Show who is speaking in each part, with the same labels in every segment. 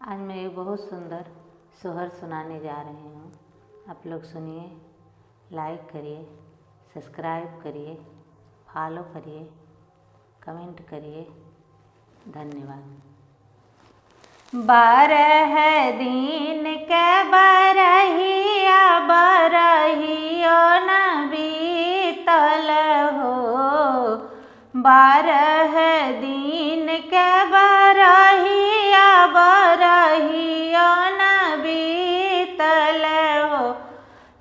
Speaker 1: आज मैं एक बहुत सुंदर सोहर सुनाने जा रही हूँ। आप लोग सुनिए, लाइक करिए, सब्सक्राइब करिए, फॉलो करिए, कमेंट करिए। धन्यवाद। बारह दिन के बरहिया बरहियो न बीतल हो, 12 दिन के बरहिया बरहियो न बीतल हो।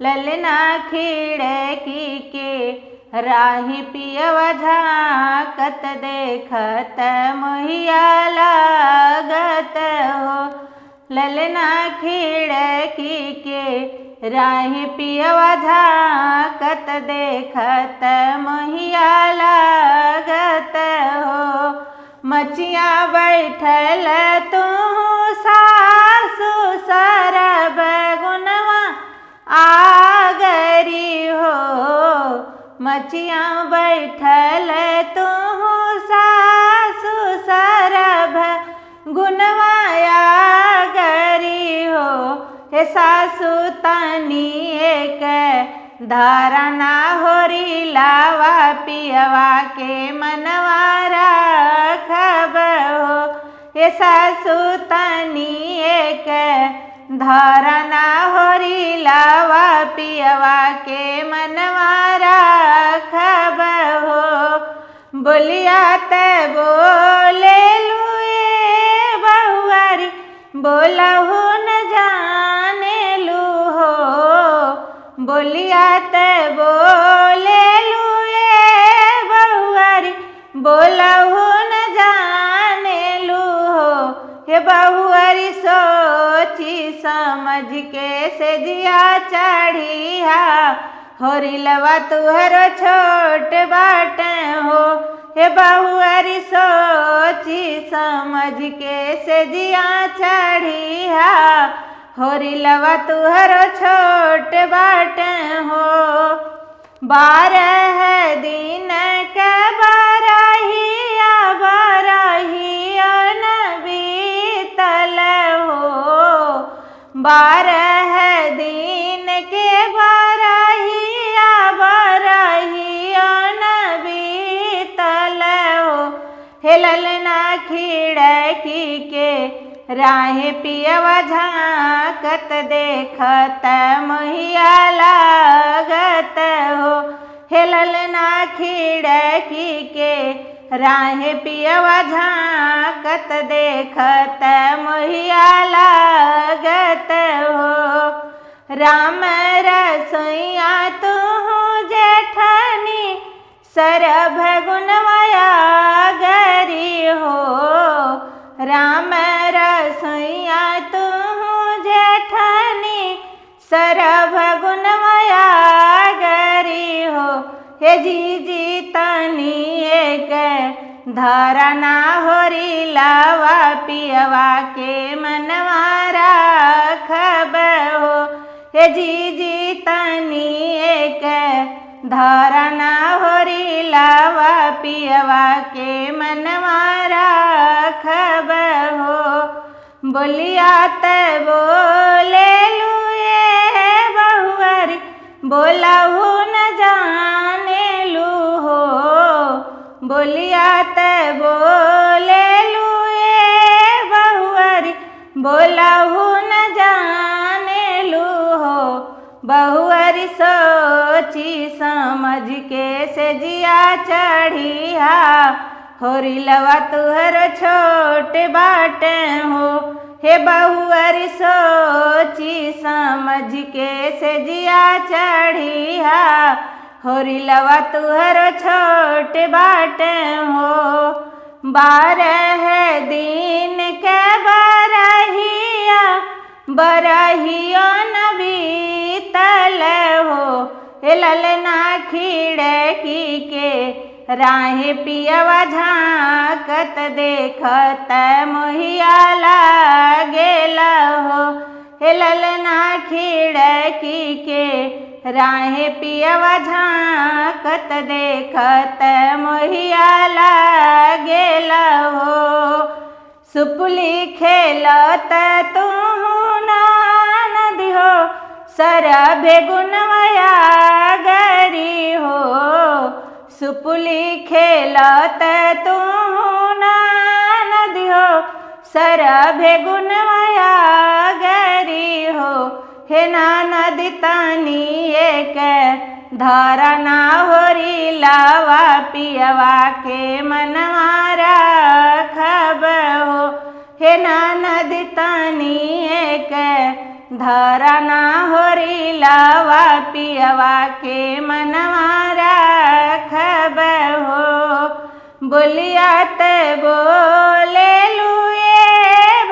Speaker 1: ललना खिड़की के राही पियवा झाँकत देखत मोहिया लागत हो। ललना खिड़की के राही पियवा झाँकत देखत मोहिया लागत हो। मचिया बैठल तू सासु सरब गुनवा आगरी हो। मचिया बैठल तू सासु सरब गुनवा आगरी हो। हे सासु तनी एक धारणा होरी लावा पियवा के मनवा राखब हो। हे सासु तनी एक धारणा होरी लावा पियवा के मनवा राखब हो। बोलिया ते बोले लुए बहुआरी बोलहु न जाने लू हो। बोलिया ते बोले लुए बहुआरी बोलहु न जाने लू हो। हे बहुआरी सोची समझ के से जिया चढ़िया, होरी लवा तुहरो छोट बाटे हो। हे बहुआरी सोची समझ के से जिया चढ़िया, होरी लवा तुहरो छोट बाटे हो। 12 दिन के बरहिया बरहियो न बीतल हो। 12 दिन के बरहिया बरहियो न बीतल हो। हे ललना खिड़की के राहे पियवा झाँकत देखत मोहिया लागत हो। हे ललना खिड़की के राहे पियवा झाँकत देखत मोहिया लागत हो। राम रसोइया तू जेठनी सरभ गुनवा गरी हो। राम रसोइया तू जेठनी सरभ गुनवा गरी हो। हे जीजी तनी एक धारणा होरी लावा पियवा के मनवा राखब हो। हे जीजी तनी एक धारणा होरी लावा पियवा के मनवा राखब हो। बोलिया ते बोले लुए बहुआरी बोलहु न जाने लू हो। बोलिया ते बोले लुए बहुआरी बोलहु न जाने लू हो। बहुआरी सोची समझ के से जिया चढ़िया, होरी लवा तुहर छोट बाटे हो। हे बहुआरी सोची समझ के से जिया चढ़िया, होरी लवा तुहर छोट बाटे हो। 12 दिन के बरहिया बरहियो न बीतल हो। हे ललना खिड़की के राहे पियवा झाँकत देखत मोहिया लागेल हो। हे ललना खिड़की के राहे पियवा झाँकत देखत मोहिया लागेल हो। सुपुली खेलत तू नदी हो सरभे गुणवया गरी हो। सुपुली खेलत तू नदी हो सरभे गुणवया गरी हो। हे नदी तनी एक धरना होरी लावा पियवा के मनवारा खब हो। हे नदी तनी एक धरना होरी लावा पियवा के मनवारा खब हो। बोलियात बोले लुए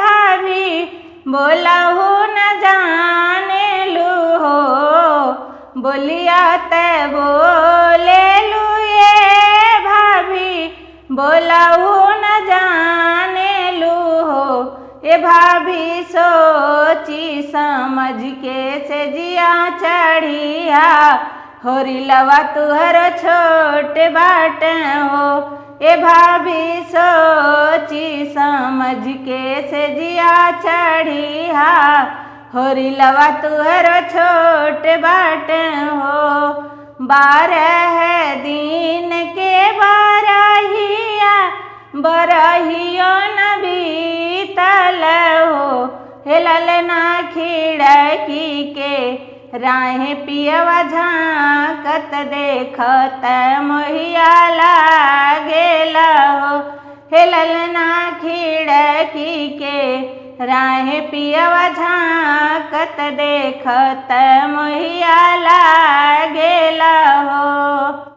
Speaker 1: भाभी बोलहु न जाने लू हो। बोलियात बोले लुए भाभी बोलहु न जाने लू हो। ए भाभी सोची समझ के से जिया चढ़िया होरी लवा तुहर छोट बाट हो। ए भाभी सोची समझ के से जिया चढ़िया होरी लवा तुहर छोट बाट हो। 12 दिन के बरहिया बरहियो न बीतल हो। हे ललना खिड़की के राहे पियवा झाँकत देखत मोहिया लागेल हो। हे ललना खिड़की के राहे पियवा झाँकत देखत मोहिया लागेल हो।